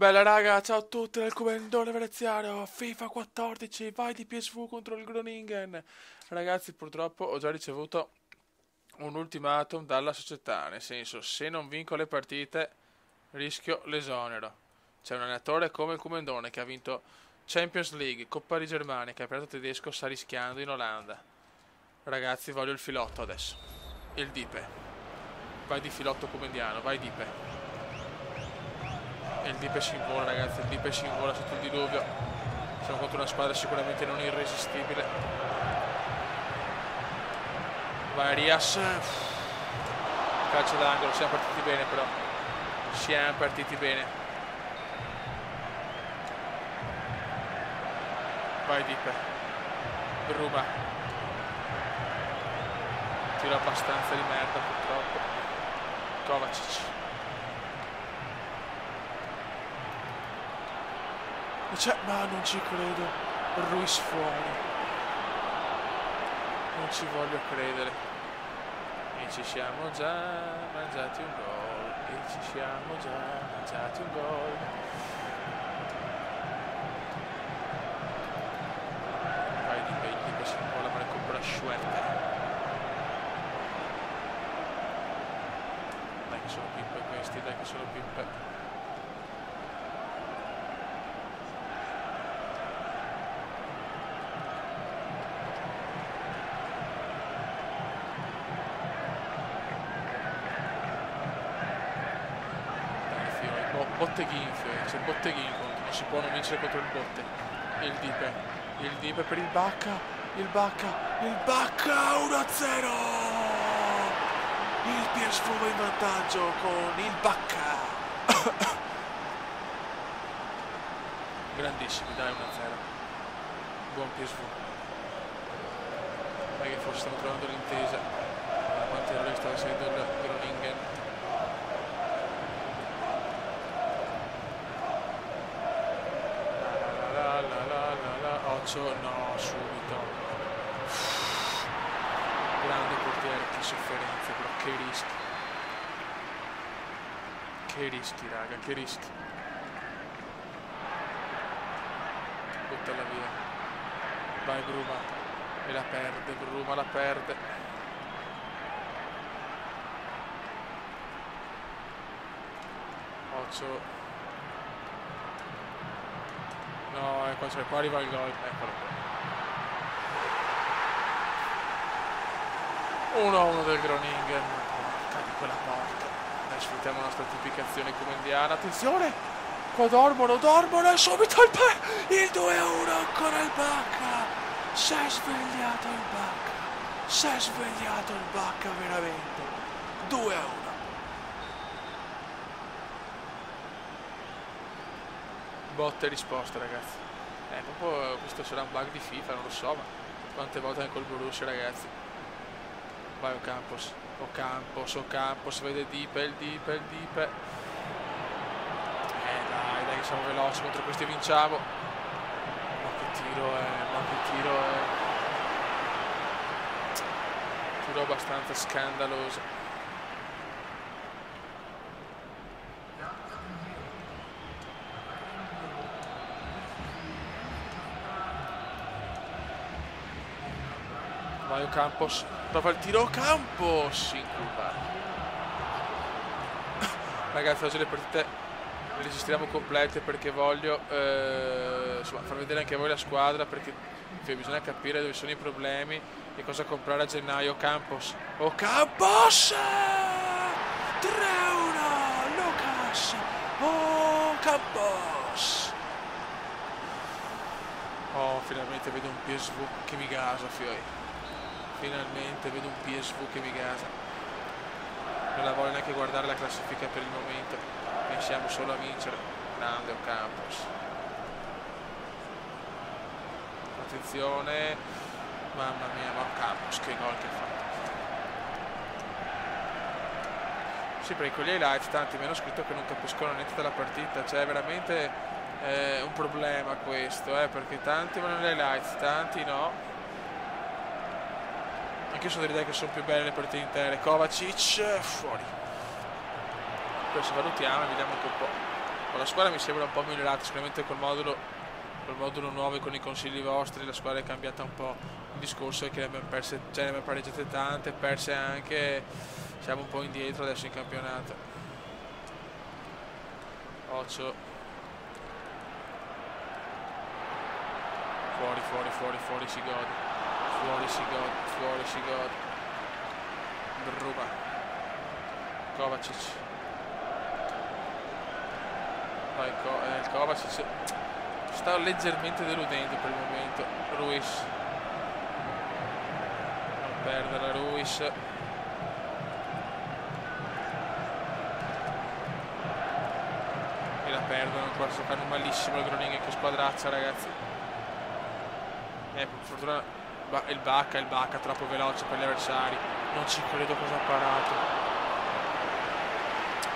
Bella raga, ciao a tutti dal Comendone Veneziano, FIFA 14, vai di PSV contro il Groningen. Ragazzi, purtroppo ho già ricevuto un ultimatum dalla società, nel senso, se non vinco le partite rischio l'esonero. C'è un allenatore come il Comendone che ha vinto Champions League, Coppa di Germania, campionato tedesco, sta rischiando in Olanda. Ragazzi, voglio il filotto adesso. Il Dipe. Vai di filotto comendiano, vai Dipe. E il Dipe si invola, ragazzi, il Dipe si invola sotto il diluvio. Siamo contro una squadra sicuramente non irresistibile. Vai Rias. Calcio d'angolo, siamo partiti bene però. Siamo partiti bene. Vai Dipe. Bruma. Tiro abbastanza di merda purtroppo. Kovacic. Ma non ci credo. Ruiz fuori. Non ci voglio credere. E ci siamo già mangiati un gol. E ci siamo già mangiati un gol. Vai di Belli che si invola ma ne compra Schwerte. Dai che sono pippe questi, dai che sono pippe. Botteghini, c'è il Botteghini contro, non si può non vincere contro il Botte. Il Dipe per il Bacca 1-0. Il PSV va in vantaggio con il Bacca. Grandissimi, dai, 1-0. Buon PSV. Dai che forse stiamo trovando l'intesa. Quante ore sta seguendo il Groningen. No, subito. Grande portiere, che sofferenza, però che rischi raga, che rischi. Buttala via. Vai Bruma. E la perde, Bruma la perde. Occhio. No, ecco, cioè, qua arriva il gol, eccolo qua. 1-1 del Groningen. Porca di quella porta. Dai, sfruttiamo la nostra tipicazione comendiana. Attenzione! Qua dormono e subito il 2-1 ancora il Bacca. Si è svegliato il Bacca veramente. 2-1. Botte e risposta, ragazzi. Proprio questo sarà un bug di FIFA, non lo so, ma quante volte anche col Borussia, ragazzi. Vai Ocampos, vede il Dipe. Dai che siamo veloci, contro questi vinciamo. Ma che tiro è. Tiro abbastanza scandaloso. Vai Ocampos, prova il tiro Ocampos in curva. Ragazzi, oggi le partite le registriamo complete perché voglio insomma, far vedere anche a voi la squadra, perché bisogna capire dove sono i problemi e cosa comprare a gennaio. Ocampos 3-1 Lucas Ocampos. Oh, finalmente vedo un PSV che mi gasa, fioi. Finalmente vedo un PSV che mi gasa. Non la voglio neanche guardare la classifica per il momento. Pensiamo solo a vincere. Grande Ocampos. Attenzione. Mamma mia, ma Ocampos che gol che ha fatto. Sì, perché con gli highlights tanti mi hanno scritto che non capiscono niente della partita. Cioè, è veramente un problema questo, perché tanti vanno negli highlights, tanti no. Anche io sono dell'idea che sono più belle le partite intere. Kovacic fuori. Adesso valutiamo e vediamo anche un po'. La squadra mi sembra un po' migliorata, sicuramente col modulo nuovo e con i consigli vostri la squadra è cambiata un po'. Il discorso è che ne abbiamo perse, cioè ne abbiamo pareggiate tante, perse anche, siamo un po' indietro adesso in campionato. Occhio. Fuori si gode. Fuori si gode. Bruma. Kovacic. Vai, il Kovacic sta leggermente deludendo per il momento. Ruiz. Non perdere Ruiz. E la perdono, ancora giocando malissimo il Groningen, che squadraccia, ragazzi. Per fortuna il Bacca troppo veloce per gli avversari. Non ci credo cosa ha parato.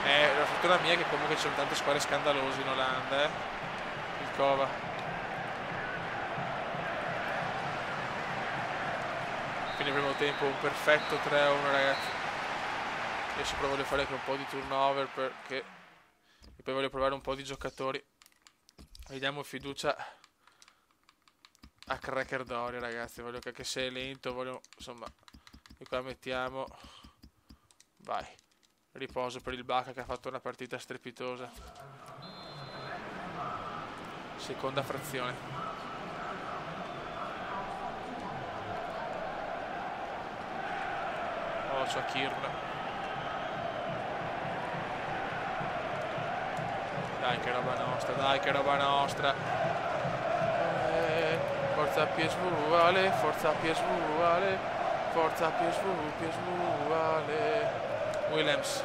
La fortuna mia è che comunque ci sono tante squadre scandalose in Olanda, Il Cova. Fine primo tempo, un perfetto 3-1, ragazzi. Adesso però voglio fare anche un po' di turnover perché e poi voglio provare un po' di giocatori. Vediamo fiducia a Cracker Doria, ragazzi. Voglio che se è lento, voglio, insomma, e qua mettiamo, vai, riposo per il Bacca che ha fatto una partita strepitosa. Seconda frazione. Occhio a Kirn. Dai che roba nostra. Forza PSV, Ale, forza PSV, Ale, forza PSV, Ale. Willems.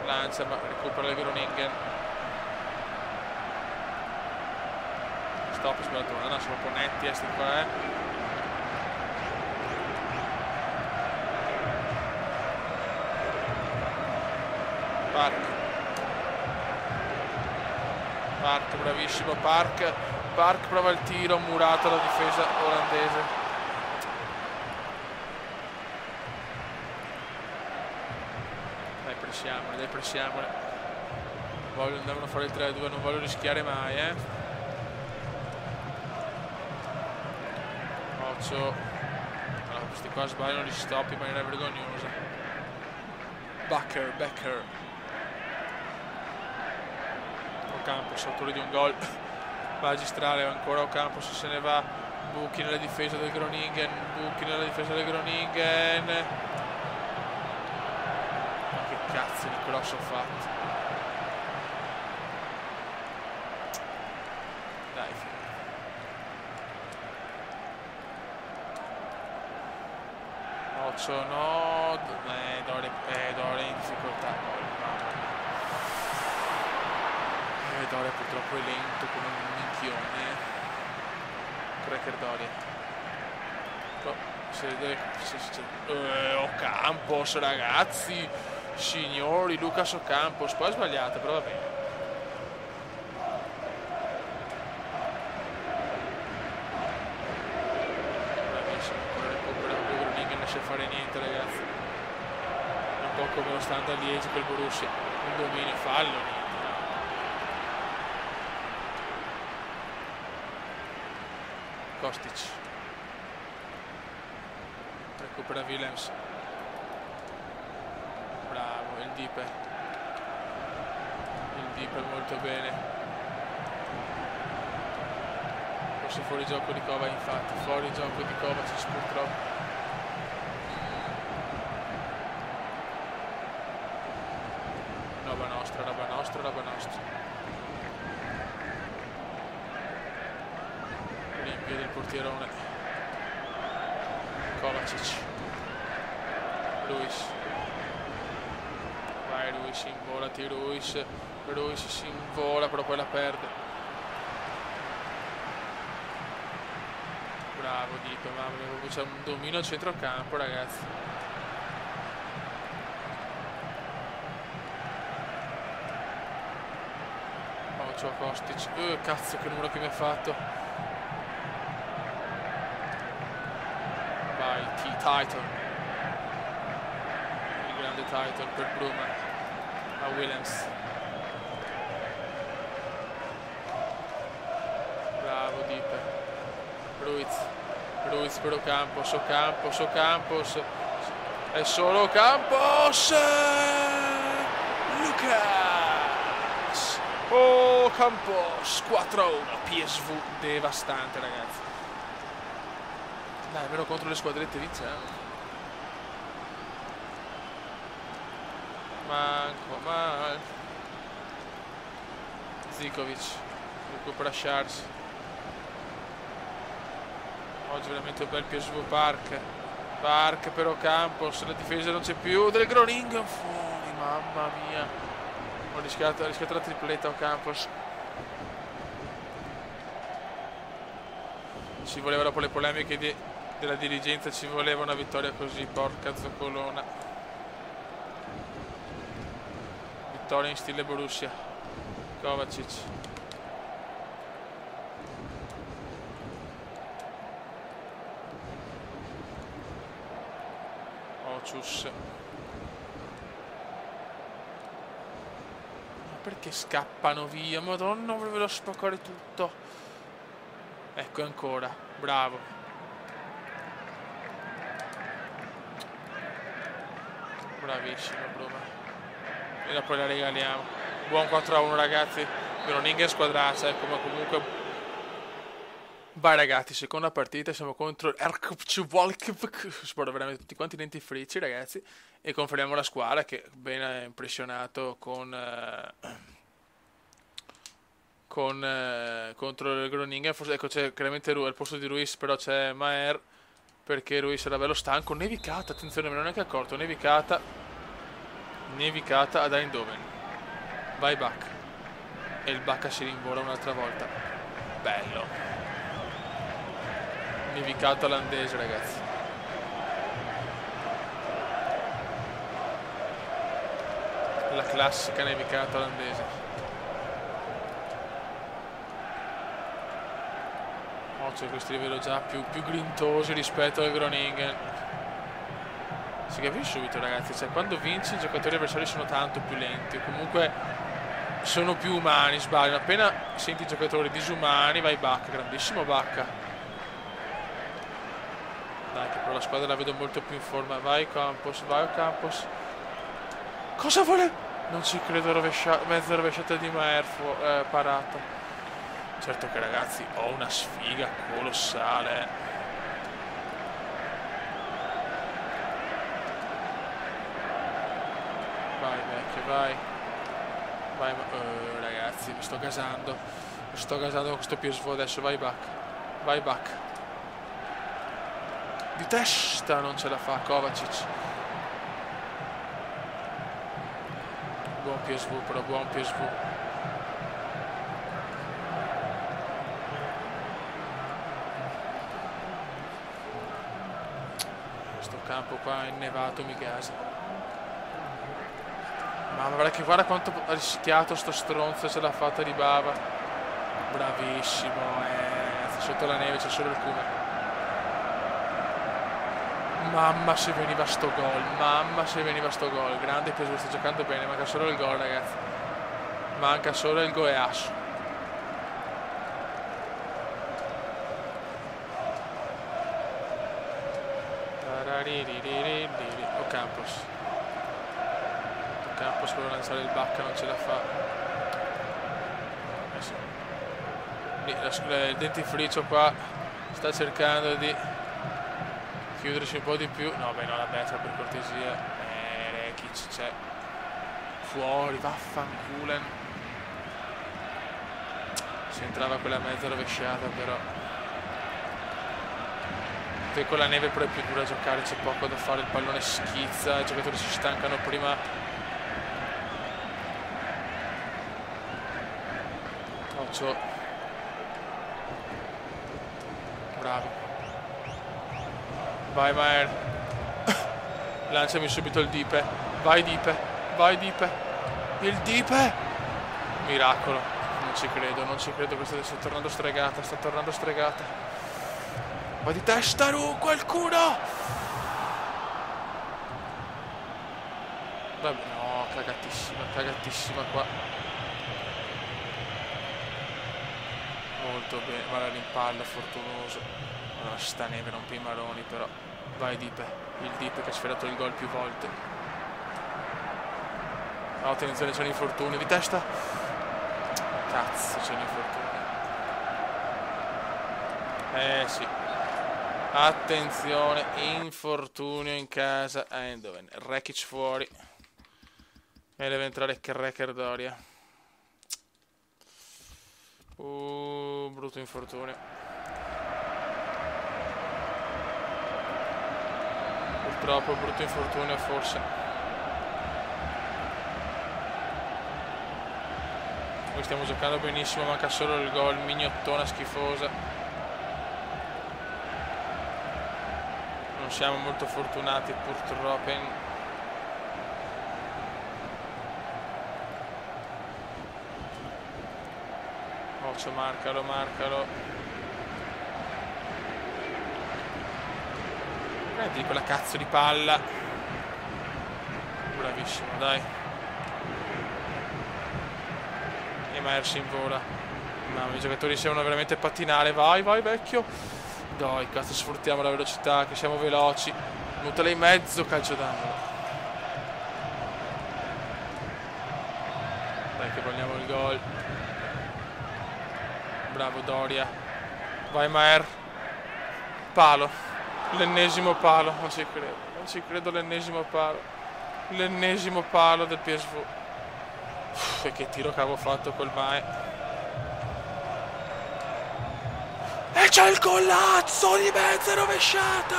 Lancia ma recupera il Groningen. Stop sbagliato, no, sono un po' netti sti qua, Park, bravissimo Park prova il tiro, murato la difesa olandese. Dai pressiamole. Andavano a fare il 3-2, non voglio rischiare mai, Occhio. Allora, questi qua sbagliano gli stop in maniera vergognosa. Becker. Ocampos, autore di un gol magistrale, ancora Ocampos se ne va. Bucchi nella difesa del Groningen. Ma che cazzo di cross ho fatto? Dai, Occhio, no. Doria in difficoltà. Doria purtroppo è lento come un minchione. Cracker Doria. Ocampos, ragazzi. Signori, Lucas Ocampos. Poi ha sbagliato, però va bene. Bravissimo, ancora recupera il Groningen, non sa fare niente, ragazzi. Un po' come lo Standard Liegi col Borussia. Un dominio, fallo. Kostic recupera Willems, bravo il Dipe molto bene, forse fuori gioco di Kovacic, infatti fuori gioco di Kovacic purtroppo. Roba nostra. Limpio del portierone. Kovacic. Ruiz. Vai Ruiz, involati Ruiz si invola però poi la perde. Bravo Dito, mamma mia, c'è un dominio al centrocampo, ragazzi. Occhio a Kostic. Cazzo che numero che mi ha fatto. Vai Titan. Il grande Titan per Bruma. A Willems. Dipe. Ruiz per Ocampos. Ocampos. È solo Ocampos. Lucas. Ocampos. 4-1. PSV devastante, ragazzi. Dai, almeno contro le squadrette vinciamo. Manco mal. Zikovic recupera Sharks. Oggi veramente un bel PSV Park per Ocampos. La difesa non c'è più del Groningen fuori, mamma mia. Ha rischiato la tripletta Ocampos. Ci voleva, dopo le polemiche della dirigenza, ci voleva una vittoria così, porca zoccolona. Vittoria in stile Borussia. Kovacic. Cius. Ma perché scappano via? Madonna, volevo spaccare tutto. Ecco ancora, bravo. Bravissimo Bruma. E poi la regaliamo. Buon 4-1 ragazzi. Groningen squadraccia, ecco, ma comunque. Vai ragazzi, seconda partita, siamo contro spero veramente tutti quanti dentifrici ragazzi, e confermiamo la squadra che ben è impressionato contro il Groningen. Forse, ecco, c'è chiaramente al posto di Ruiz, però c'è Maher, perché Ruiz era bello stanco. Nevicata, attenzione, me ne ho neanche accorto, nevicata ad Eindhoven. Vai Bacca, e il Bacca si rinvola un'altra volta, bello. Nevicato olandese ragazzi. La classica nevicata olandese. C'è questi li vedo già più grintosi rispetto al Groningen. Si capisce subito ragazzi, cioè quando vinci i giocatori avversari sono tanto più lenti, o comunque sono più umani, sbagliano. Appena senti i giocatori disumani vai Bacca, grandissimo Bacca. Dai, che però la squadra la vedo molto più in forma. Vai Campos. Cosa vuole? Non ci credo, mezza rovesciata di Maher parata. Certo che ragazzi, ho una sfiga colossale. Vai vecchio, vai. Ragazzi, mi sto gasando con questo PSV adesso. Vai Bacca. Di testa non ce la fa Kovacic. Buon PSV però, buon PSV. Questo campo qua innevato mi gasa. Mamma, guarda quanto ha rischiato sto stronzo, ce l'ha fatta di bava. Bravissimo, sotto la neve c'è solo il cume. Mamma se veniva sto gol, grande PSV, sta giocando bene, manca solo il gol ragazzi, manca solo il goeasso. Ocampos per lanciare il Bacca non ce la fa. Il dentifricio qua sta cercando di chiudersi un po' di più. No, beh, no, la Betra per cortesia. Rekic c'è. Fuori, vaffanculen. Si entrava quella mezza rovesciata, però. E con la neve però è più dura giocare, c'è poco da fare, il pallone schizza, i giocatori si stancano prima. Occhio. Bravi. Vai Maher. Lanciami subito il Dipe. Vai Dipe. Il Dipe. Miracolo. Non ci credo. Questa sta tornando stregata. Va di testa, qualcuno. Vabbè, no, cagatissima qua. Molto bene, va la rimpalla, fortunoso. Allora sta neve, rompe i maroni però. Vai Dipe, il Dipe che ha sfiorato il gol più volte. Oh, attenzione, c'è un infortunio di testa. Cazzo, c'è un infortunio. Sì. Attenzione, infortunio in casa Eindhoven. Rekic fuori. E deve entrare Cracker Doria. Brutto infortunio. Purtroppo brutto infortunio forse. Noi stiamo giocando benissimo, manca solo il gol, mignottona schifosa. Non siamo molto fortunati purtroppo. Occhio, marcalo. Prendi quella cazzo di palla. Bravissimo, dai. E Myers in vola. Mamma, i giocatori sembrano veramente pattinare. Vai vecchio. Dai, cazzo, sfruttiamo la velocità, che siamo veloci. Nutella in mezzo, calcio d'angolo. Dai che vogliamo il gol. Bravo Doria. Vai Maer. Palo. L'ennesimo palo. Non ci credo, l'ennesimo palo. L'ennesimo palo del PSV. E che tiro che avevo fatto col Maer. E c'è il collazzo di mezza rovesciata.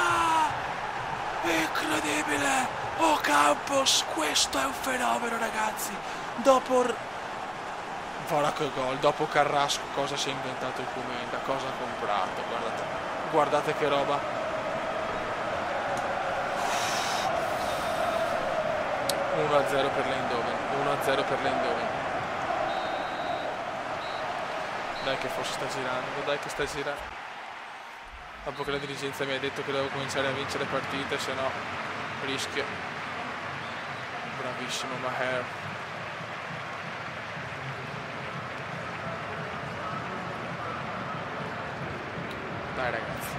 Incredibile. Oh Campos, questo è un fenomeno, ragazzi. Guarda che gol, dopo Carrasco cosa si è inventato il Comenda, cosa ha comprato, guardate che roba. Uno a 0 per l'Eindhoven. Dai che forse sta girando, Dopo che la dirigenza mi ha detto che devo cominciare a vincere partite, se no rischio. Bravissimo Maher. Dai ragazzi.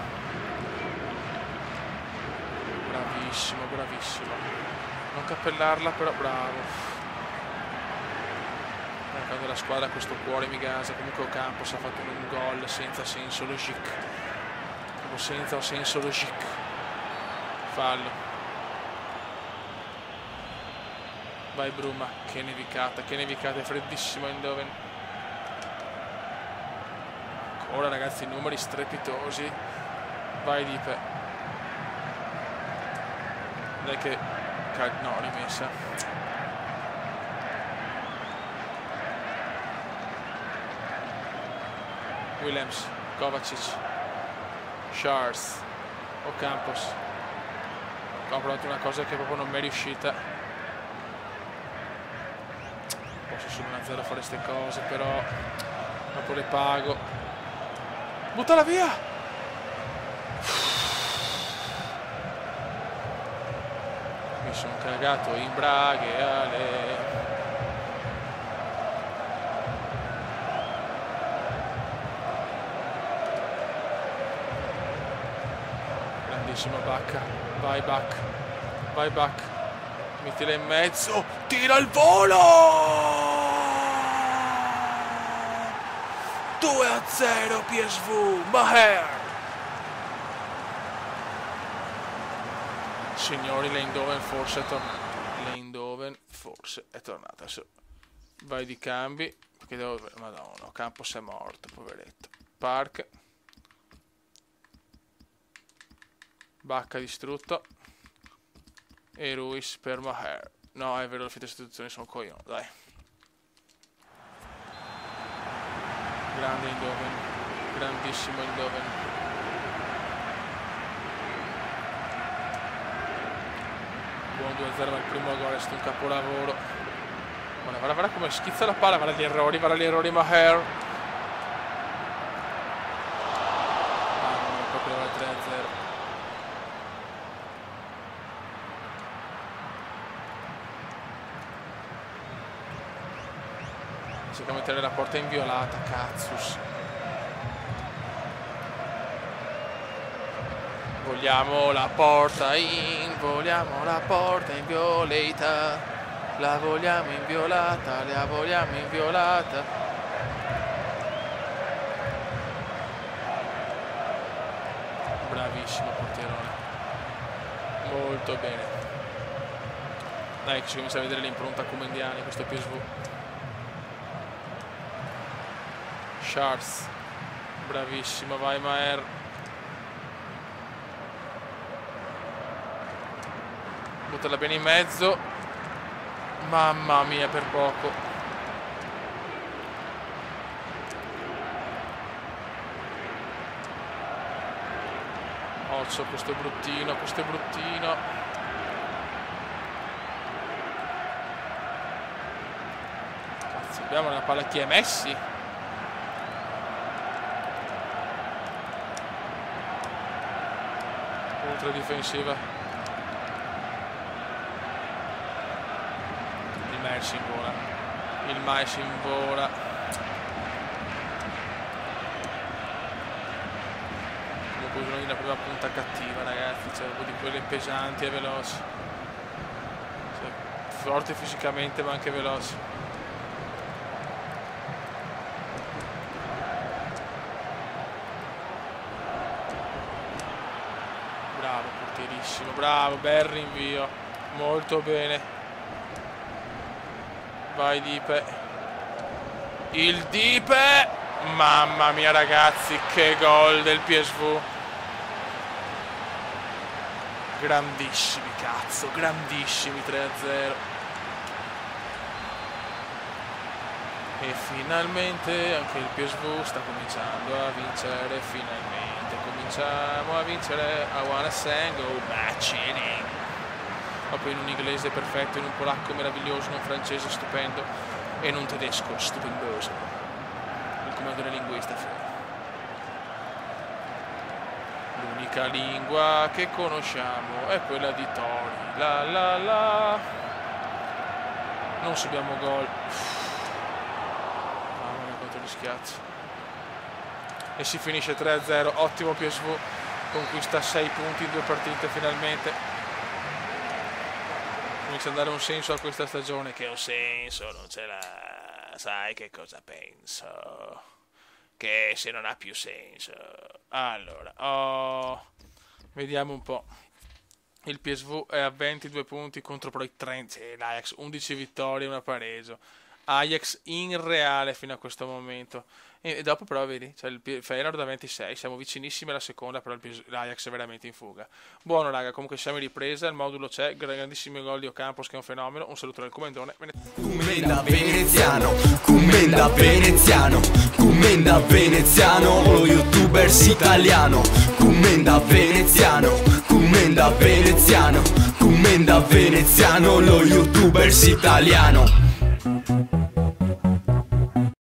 Bravissimo. Non cappellarla però, bravo. Quando la squadra ha questo cuore mi gasa. Comunque Ocampos ha fatto un gol senza senso logique. Senza senso logique. Fallo. Vai Bruma. Che nevicata, è freddissimo Eindhoven. Ora ragazzi, numeri strepitosi. Vai Dipe. Dai che... no, rimessa. Willems, Kovacic, Charles, Ocampos. Ho provato una cosa che proprio non mi è riuscita. Posso solo 1-0 fare queste cose, però dopo le pago. Buttala via! Mi sono cagato in braghe, Ale. Bacca, vai Bacca, mettila in mezzo, tira il volo! 2-0 PSV, Maher! Signori, l'Eindhoven forse è tornata su. Vai di cambi, perché Madonna, Campos è morto, poveretto. Park. Bacca distrutto. E Ruiz per Maher. No, è vero, le finte istituzioni sono coglioni, dai. Grande Eindhoven. Grandissimo Eindhoven. Buon 2-0 al primo gol, è stato un capolavoro. Guarda come schizza la palla, guarda gli errori Maher. Proprio 3-0. Cerca di mettere la porta inviolata, cazzus. vogliamo la porta in violeta, la vogliamo inviolata, la vogliamo inviolata. Bravissimo portierone, molto bene. Dai che si comincia a vedere l'impronta comendiani questo PSV. Charles, bravissimo, vai Maher. Buttala bene in mezzo. Mamma mia, per poco. Occhio, questo è bruttino, questo è bruttino. Cazzo, abbiamo la palla, chi è? Messi? Ultra difensiva. Il mais in vola. Comunque bisogna la prima punta cattiva, ragazzi, cioè di quelle pesanti e veloci, cioè, forte fisicamente ma anche veloci. Bravo, portierissimo, bravo, bel rinvio, molto bene. Vai Dipe. Il Dipe. Mamma mia ragazzi, che gol del PSV. Grandissimi, cazzo, grandissimi 3-0. E finalmente anche il PSV sta cominciando a vincere, finalmente. Cominciamo a vincere. I wanna sing, go match inning. Proprio in un inglese perfetto, in un polacco meraviglioso, in un francese stupendo e in un tedesco stupendoso. Il comando della linguista. L'unica lingua che conosciamo è quella di Tori. La la la. Non subiamo gol. Mamma mia quanto rischiazzo. E si finisce 3-0. Ottimo PSV. Conquista 6 punti in 2 partite finalmente. Comincia a dare un senso a questa stagione. Che un senso non ce l'ha. Sai che cosa penso? Che se non ha più senso. Allora, vediamo un po'. Il PSV è a 22 punti contro però i 30. L'Ajax 11 vittorie e una pareggio. Ajax in reale fino a questo momento. E dopo però vedi, c'è il Feyenoord da 26, siamo vicinissimi alla seconda, però l'Ajax è veramente in fuga. Buono raga, comunque siamo in ripresa, il modulo c'è, grandissimi gol di Ocampos che è un fenomeno, un saluto dal comandone. Commenda veneziano, commenda veneziano, commenda veneziano, lo youtubers italiano, commenda veneziano, commenda veneziano, commenda veneziano, lo youtubers italiano.